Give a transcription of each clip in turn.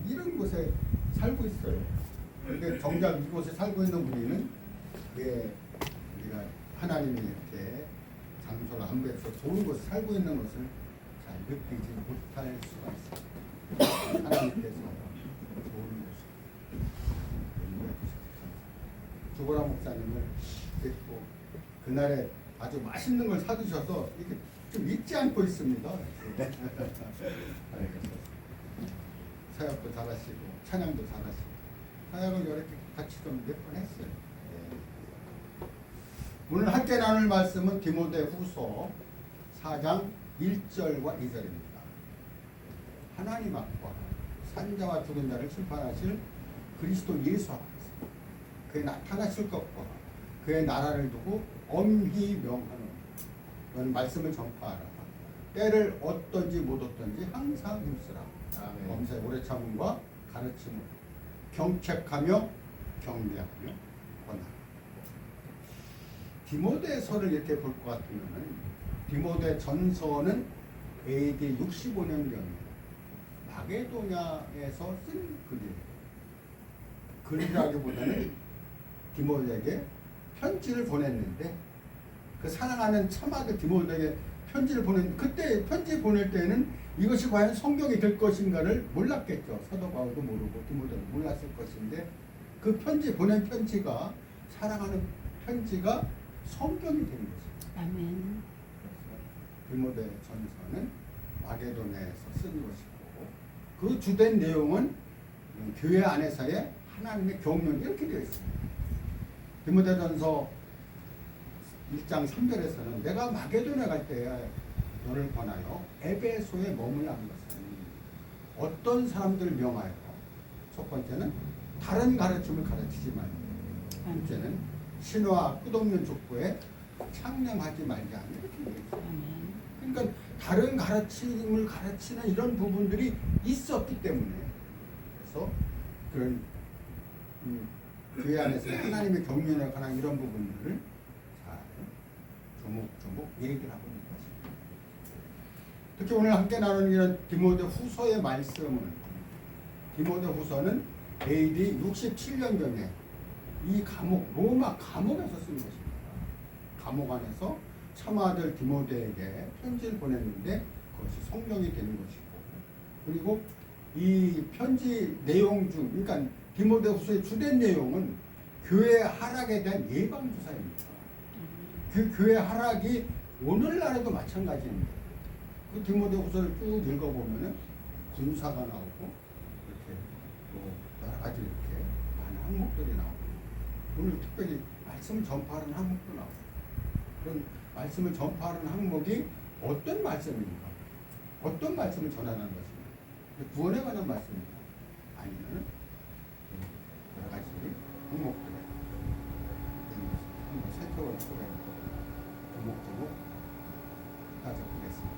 이런 곳에 살고 있어요. 근데 정작 이곳에 살고 있는 우리는 왜 우리가 하나님이 이렇게 장소를 안배해서 좋은 곳에 살고 있는 것을 잘 느끼지 못할 수가 있어요. 하나님께서 좋은 곳을 조보라 목사님을 뵙고 그날에 아주 맛있는 걸 사주셔서 이렇게 좀 잊지 않고 있습니다. 사역도 잘하시고 찬양도 잘하시고 사역을 이렇게 같이 좀 몇 번 했어요. 오늘 함께 나눌 말씀은 디모데후서 4장 1절과 2절입니다. 하나님 앞과 산자와 죽은 자를 심판하실 그리스도 예수 앞에서 그의 나타나실 것과 그의 나라를 두고 엄히 명하는 그런 말씀을 전파하라. 때를 어떤지 못 어떤지 항상 힘쓰라. 범사에 오래 참음과 가르침을 경책하며 경배하며 권하라. 디모데서를 이렇게 볼 것 같으면 디모데 전서는 AD 65년경에 마게도냐에서 쓴 글이에요. 글이라기보다는 디모데에게 편지를 보냈는데 그 사랑하는 참아들 디모데에게 편지를 보낸 그때 편지 보낼 때는 이것이 과연 성경이 될 것인가를 몰랐겠죠. 사도 바울도 모르고 디모데도 몰랐을 것인데 그 편지 보낸 편지가 사랑하는 편지가 성경이 된 것입니다. 아멘. 그래서 디모데 전서는 마게도냐에서 쓴 것이고 그 주된 내용은 교회 안에서의 하나님의 경륜 이렇게 되어 있습니다. 디모데전서 1장 3절에서는 내가 마게도냐 갈 때에 너를 권하여 에베소에 머물라 하는 것은 어떤 사람들을 명하여 첫 번째는 다른 가르침을 가르치지 말고 둘째는 신화와 끝없는 족보에 창념하지 말자 이렇게 얘기했어요. 그러니까 다른 가르침을 가르치는 이런 부분들이 있었기 때문에 그래서 그런 교회 안에서 하나님의 경륜에 관한 이런 부분들을 잘 조목조목 얘기를 하고 있는 것입니다. 특히 오늘 함께 나누는 이런 디모데 후서의 말씀은 디모데 후서는 AD 67년경에 이 감옥 로마 감옥에서 쓴 것입니다. 감옥 안에서 참아들 디모데에게 편지를 보냈는데 그것이 성경이 되는 것이고 그리고 이 편지 내용 중 그러니까 디모데후서의 주된 내용은 교회 하락에 대한 예방 주사입니다. 그 교회 하락이 오늘날에도 마찬가지입니다. 그 디모데후서를 쭉 읽어보면은 군사가 나오고 이렇게 또 여러 가지 이렇게 많은 항목들이 나오고 오늘 특별히 말씀을 전파하는 항목도 나오고 그런 말씀을 전파하는 항목이 어떤 말씀입니까? 어떤 말씀을 전하는 것입니까? 구원에 관한 말씀입니다. 아니면 여러 가지 항목들 한번 살펴볼 수가 있고 조목조목 따져보겠습니다.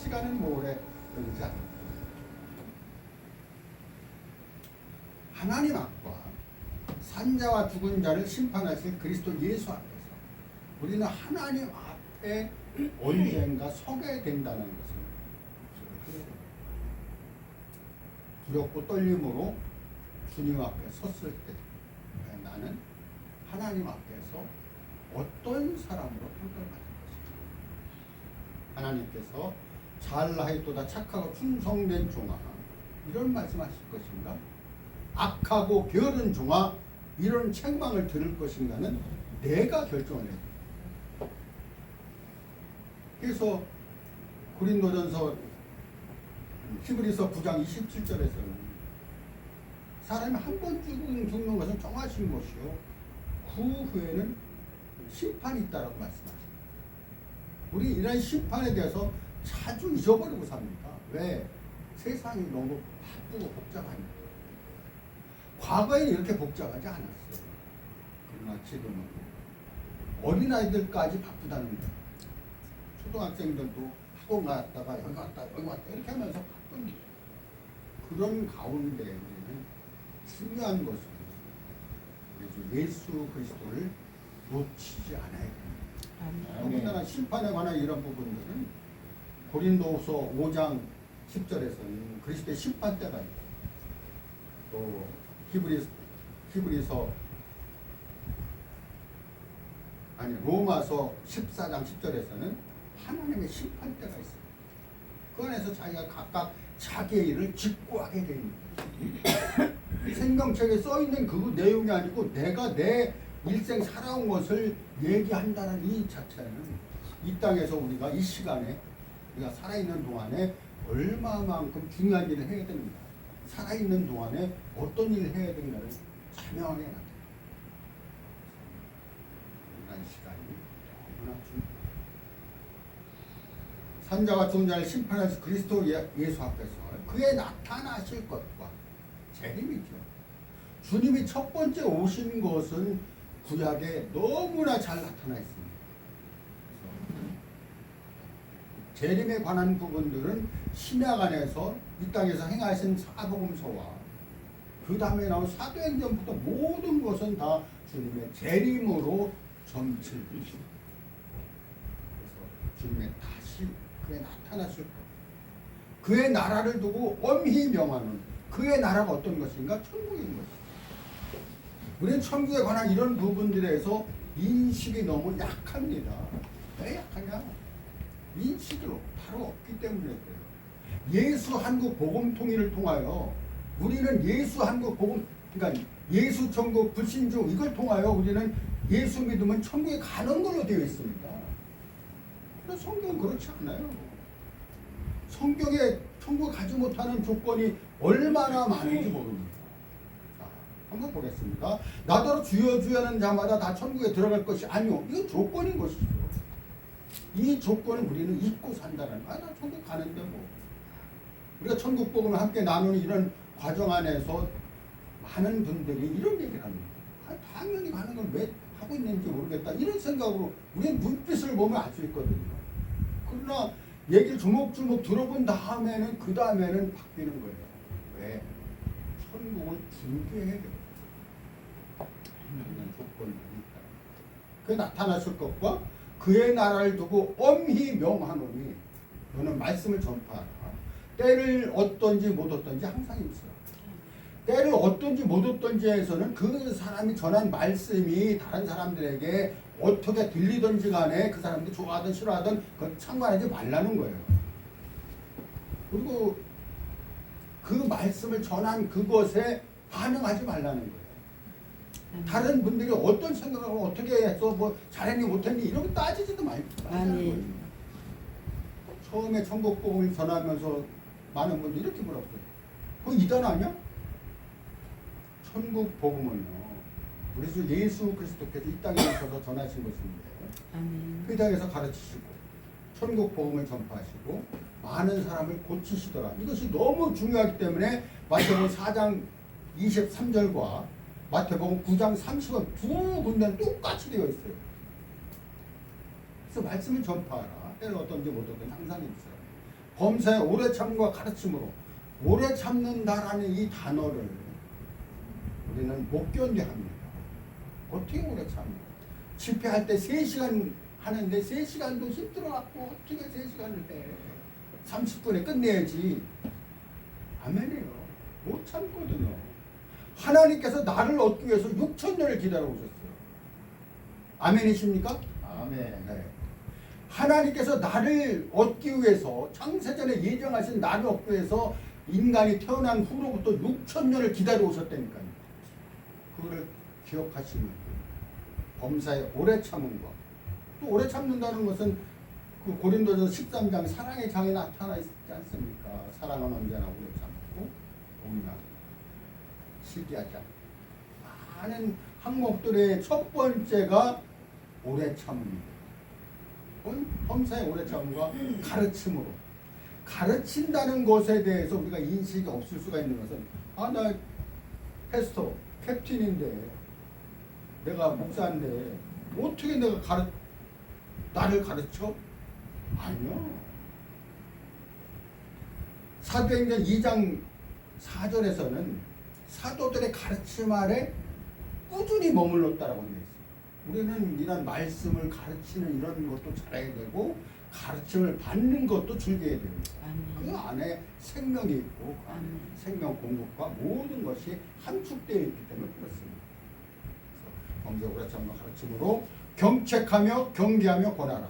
시간은 뭐 오래 걸리지 않습니다. 하나님 앞과 산자와 죽은 자를 심판하실 그리스도 예수 앞에서 우리는 하나님 앞에 언젠가 서게 된다는 것을 두렵고 떨림으로 주님 앞에 섰을 때 나는 하나님 앞에서 어떤 사람으로 평가받을 것인가. 하나님께서 잘하였도다 착하고 충성된 종아 이런 말씀하실 것인가, 악하고 게으른 종아 이런 책망을 들을 것인가는 내가 결정을 해야 돼. 그래서 고린도전서 히브리서 9장 27절에서는 사람이 한 번 죽는 것은 정하신 것이요 그 후에는 심판이 있다라고 말씀하십니다. 우리 이런 심판에 대해서 자주 잊어버리고 삽니다. 왜? 세상이 너무 바쁘고 복잡하니까. 과거에는 이렇게 복잡하지 않았어요. 그러나 지금은 어린아이들까지 바쁘다는 거예요. 초등학생들도 학원 갔다가 여기 왔다 여기 왔다 이렇게 하면서 바쁩니다. 그런 가운데에는 중요한 것은 예수 그리스도를 놓치지 않아야 됩니다. 더군다나 심판에 관한 이런 부분들은 고린도후서 5장 10절에서는 그리스도의 심판 때가 있고 로마서 14장 10절에서는 하나님의 심판대가 있어요. 그 안에서 자기가 각각 자기의 일을 직고하게 되어 있는 거예요. 생명책에 써있는 그 내용이 아니고 내가 내 일생 살아온 것을 얘기한다는 이 자체는 이 땅에서 우리가 이 시간에 우리가 살아있는 동안에 얼마만큼 중요한 일을 해야 됩니다. 살아있는 동안에 어떤 일을 해야 되는가를 자명하게 나타납니다. 이런 시간이 너무나 중요합니다. 산자와 종자를 심판하신 그리스도 예수 앞에서 그의 나타나실 것과 재림이죠. 주님이 첫 번째 오신 것은 구약에 너무나 잘 나타나 있습니다. 재림에 관한 부분들은 신약 안에서 이 땅에서 행하신 사복음서와 그 다음에 나온 사도행전부터 모든 것은 다 주님의 재림으로 점칠 것입니다. 그래서 주님의 다시 그의 나타나실 것, 그의 나라를 두고 엄히 명하는 그의 나라가 어떤 것인가? 천국인 것입니다. 우리는 천국에 관한 이런 부분들에서 인식이 너무 약합니다. 왜 약하냐? 인식으로 바로 없기 때문에 그래요. 예수 한국 복음 통일을 통하여 우리는 예수 한국 복음, 그러니까 예수 천국 불신주 이걸 통하여 우리는 예수 믿으면 천국에 가는 걸로 되어 있습니다. 그런데 성경은 그렇지 않아요. 성경에 천국에 가지 못하는 조건이 얼마나 많은지 모릅니다. 자, 한번 보겠습니다. 나더러 주여 주여 하는 자마다 다 천국에 들어갈 것이 아니오. 이건 조건인 것이죠. 이 조건을 우리는 잊고 산다는 거야. 나 천국 가는데 뭐. 우리가 천국 복음을 함께 나누는 이런 과정 안에서 많은 분들이 이런 얘기를 합니다. 당연히 가는 걸 왜 하고 있는지 모르겠다. 이런 생각으로 우리는 눈빛을 보면 알 수 있거든요. 그러나 얘기를 주목주목 들어본 다음에는 그 다음에는 바뀌는 거예요. 왜? 천국을 준비해야 돼요. 있는 조건들이 있다. 그 나타나실 것과 그의 나라를 두고 엄히 명하노니 너는 말씀을 전파하라. 때를 얻든지 못 얻든지 항상 있어요. 때를 얻든지 못 얻든지에서는 그 사람이 전한 말씀이 다른 사람들에게 어떻게 들리든지 간에 그 사람들이 좋아하든 싫어하든 그건 상관하지 말라는 거예요. 그리고 그 말씀을 전한 그것에 반응하지 말라는 거예요. 다른 분들이 어떤 생각을 하고 어떻게 해서 뭐 잘했니 못했니 이런 거 따지지도 말라는 거예요. 처음에 천국 복음을 전하면서 많은 분들이 이렇게 물었어요. 그거 이단 아니야? 천국 복음은요, 우리 주 예수 그리스도께서 이 땅에 오셔서 전하신 것인데 그 땅에서 가르치시고 천국 복음을 전파하시고 많은 사람을 고치시더라. 이것이 너무 중요하기 때문에 마태복음 4장 23절과 마태복음 9장 30절 두 군데는 똑같이 되어 있어요. 그래서 말씀을 전파하라. 때를 어떤지 못 얻든지 항상 있어요. 범사에 오래 참과 가르침으로 오래 참는다라는 이 단어를 우리는 못 견뎌합니다. 어떻게 오래 참냐? 집회할 때 3시간 하는데 3시간도 힘들어갖고 어떻게 3시간을 해? 30분에 끝내야지. 아멘이에요. 못 참거든요. 하나님께서 나를 얻기 위해서 6,000년을 기다려오셨어요. 아멘이십니까? 아멘. 네. 하나님께서 나를 얻기 위해서 창세전에 예정하신 나를 얻기 위해서 인간이 태어난 후로부터 6,000년을 기다려오셨다니까요. 그거를 기억하시면 범사에 오래 참음과 또 오래 참는다는 것은 그 고린도전서 13장 사랑의 장에 나타나 있지 않습니까? 사랑은 언제나 오래 참고 온유하고 시기하지 않고 많은 항목들의 첫 번째가 오래 참음입니다. 범사에 오래 참음과 가르침으로 가르친다는 것에 대해서 우리가 인식이 없을 수가 있는 것은 나 패스터 캡틴인데 내가 목사인데 어떻게 내가 나를 가르쳐? 아니요. 사도행전 2장 4절에서는 사도들의 가르침 아래 꾸준히 머물렀다라고 되어 있어요. 우리는 이런 말씀을 가르치는 이런 것도 잘해야 되고 가르침을 받는 것도 즐겨야 됩니다. 아멘. 그 안에 생명이 있고 그 안에 아멘. 생명 공급과 모든 것이 함축되어 있기 때문에 그렇습니다. 그래서 범죄오라 참과 가르침으로 경책하며 경계하며 권하라.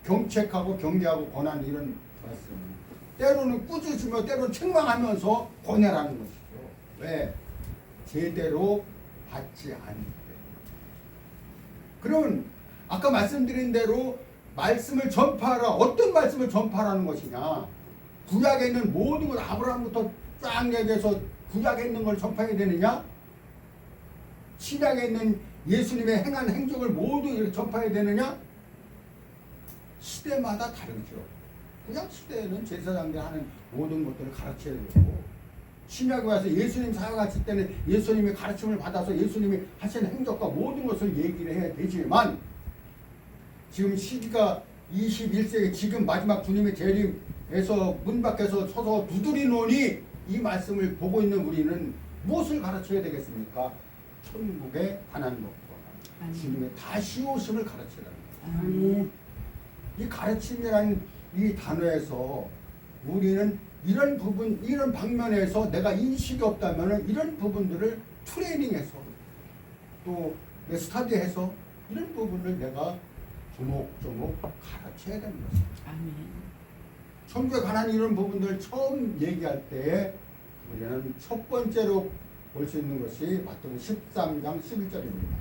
경책하고 경계하고 권하는 이런 말씀. 때로는 꾸짖으며 때로는 책망하면서 권해라는 것이죠. 왜? 제대로 받지 않을 때. 그러면 아까 말씀드린 대로 말씀을 전파하라. 어떤 말씀을 전파하라는 것이냐? 구약에 있는 모든 걸 아브라함부터 쫙 얘기해서 구약에 있는 걸 전파해야 되느냐? 신약에 있는 예수님의 행한 행적을 모두 이렇게 전파해야 되느냐? 시대마다 다르죠. 구약 시대에는 제사장들이 하는 모든 것들을 가르쳐야 되고, 신약에 와서 예수님 사역하실 때는 예수님의 가르침을 받아서 예수님이 하신 행적과 모든 것을 얘기를 해야 되지만, 지금 시기가 21세기 지금 마지막 주님의 재림에서 문 밖에서 서서 두드리노니 이 말씀을 보고 있는 우리는 무엇을 가르쳐야 되겠습니까? 천국에 관한 것과 주님의 다시 오심을 가르치라는 거예요. 이 가르침이라는 이 단어에서 우리는 이런 부분, 이런 방면에서 내가 인식이 없다면 이런 부분들을 트레이닝해서 또 스터디해서 이런 부분을 내가 조목조목 가르쳐야 되는 것입니다. 아멘. 천국에 관한 이런 부분들 처음 얘기할 때 우리는 첫 번째로 볼 수 있는 것이 마태복음 13장 11절입니다.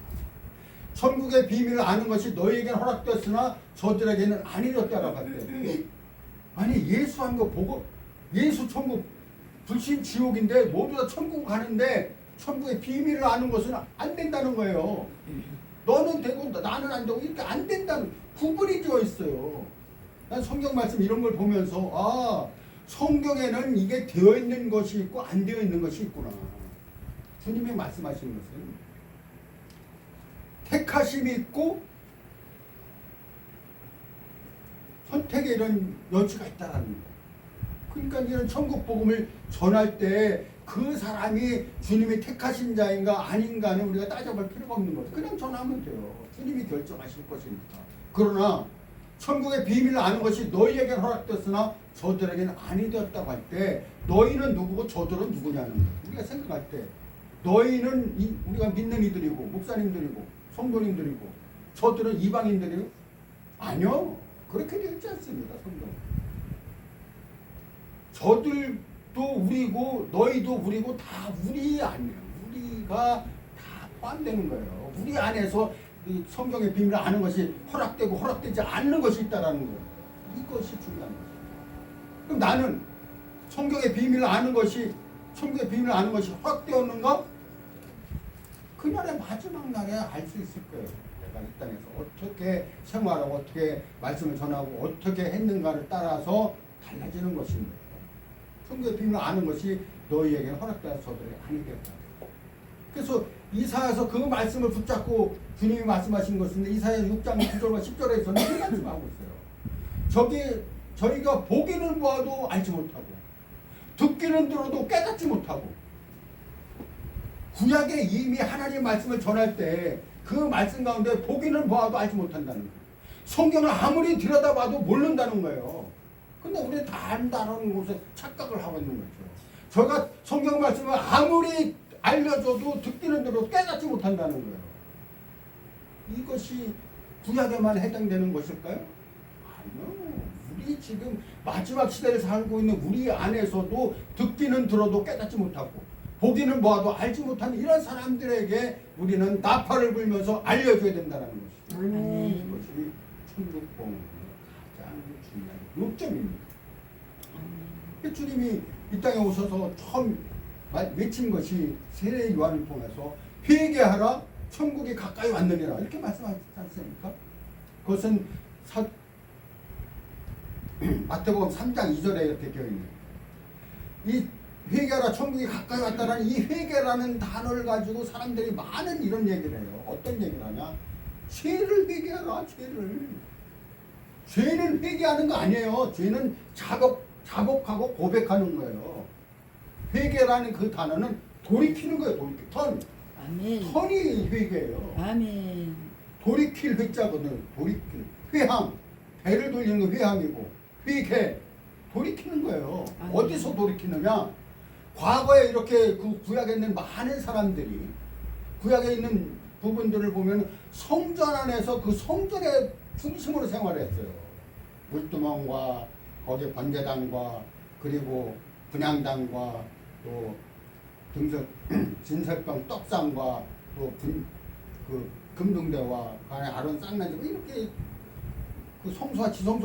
천국의 비밀을 아는 것이 너희에게는 허락되었으나 저들에게는 아니었다라고 할 때, 아니 예수 한 거 보고 예수 천국 불신 지옥인데 모두 다 천국 가는데 천국의 비밀을 아는 것은 안 된다는 거예요. 너는 되고 나는 안 되고 이렇게 안 된다는 구분이 되어 있어요. 난 성경 말씀 이런 걸 보면서 아, 성경에는 이게 되어 있는 것이 있고 안 되어 있는 것이 있구나. 주님이 말씀하시는 것은 택하심이 있고 선택의 이런 여지가 있다라는 거예요. 그러니까 이런 천국 복음을 전할 때 그 사람이 주님이 택하신 자인가 아닌가는 우리가 따져볼 필요가 없는 거죠. 그냥 전하면 돼요. 주님이 결정하실 것이니까. 그러나 천국의 비밀을 아는 것이 너희에게 허락됐으나 저들에게는 아니 되었다고 할 때 너희는 누구고 저들은 누구냐는 거예요. 우리가 생각할 때 너희는 우리가 믿는 이들이고 목사님들이고 성도님들이고 저들은 이방인들이고 아니요. 그렇게 되어 있지 않습니다. 성경. 저들도 우리고 너희도 우리고 다 우리 아니에요. 우리가 다 포함되는 거예요. 우리 안에서 이 성경의 비밀을 아는 것이 허락되고 허락되지 않는 것이 있다라는 거예요. 이것이 중요한 거죠. 그럼 나는 성경의 비밀을 아는 것이 천국의 비밀을 아는 것이 허락되었는가? 그날의 마지막 날에 알 수 있을 거예요. 내가 이 땅에서 어떻게 생활하고 어떻게 말씀을 전하고 어떻게 했는가를 따라서 달라지는 것입니다. 천국의 비밀을 아는 것이 너희에게는 허락되어서 저들에게 아니 되었다. 그래서 이사야서 그 말씀을 붙잡고 주님이 말씀하신 것은 이사야 6장 9절과 10절에서는 이 말씀하고 있어요. 저희가 보기는 보아도 알지 못하고 듣기는 들어도 깨닫지 못하고 구약에 이미 하나님의 말씀을 전할 때 그 말씀 가운데 보기는 보아도 알지 못한다는 거예요. 성경을 아무리 들여다봐도 모른다는 거예요. 근데 우리는 다 안다는 곳에 착각을 하고 있는 거죠. 저희가 성경 말씀을 아무리 알려줘도 듣기는 들어도 깨닫지 못한다는 거예요. 이것이 구약에만 해당되는 것일까요? 아니요. 우리 지금 마지막 시대를 살고 있는 우리 안에서도 듣기는 들어도 깨닫지 못하고 보기는 보아도 알지 못하는 이런 사람들에게 우리는 나팔을 불면서 알려줘야 된다는 것이죠. 이것이 천국 복음의 가장 중요한 요점입니다. 주님이 이 땅에 오셔서 처음 외친 것이 세례 요한을 통해서 회개하라 천국이 가까이 왔느니라 이렇게 말씀하지 않습니까? 그것은 마태복음 3장 2절에 이렇게 되어 있는 이 회개하라 천국이 가까이 왔다라는 이 회개라는 단어를 가지고 사람들이 많은 이런 얘기를 해요. 어떤 얘기를 하냐? 죄를 회개하라. 죄는 회개하는 거 아니에요. 죄는 자복하고 고백하는 거예요. 회개라는 그 단어는 돌이키는 거예요. 돌이키. 아멘. 턴이 회개예요. 아멘. 돌이킬 회자거든. 돌이킬. 회항. 배를 돌리는 거 회함이고 회개 돌이키는 거예요. 어디서 돌이키느냐? 과거에 이렇게 그 구약에 있는 많은 사람들이 구약에 있는 부분들을 보면 성전 안에서 그 성전의 중심으로 생활했어요. 물두멍과 거기에 번제단과 그리고 분향단과 또 진설병 떡상과 또 그 금등대와 그 안에 아론 쌍난지 이렇게 그 성소와 지성소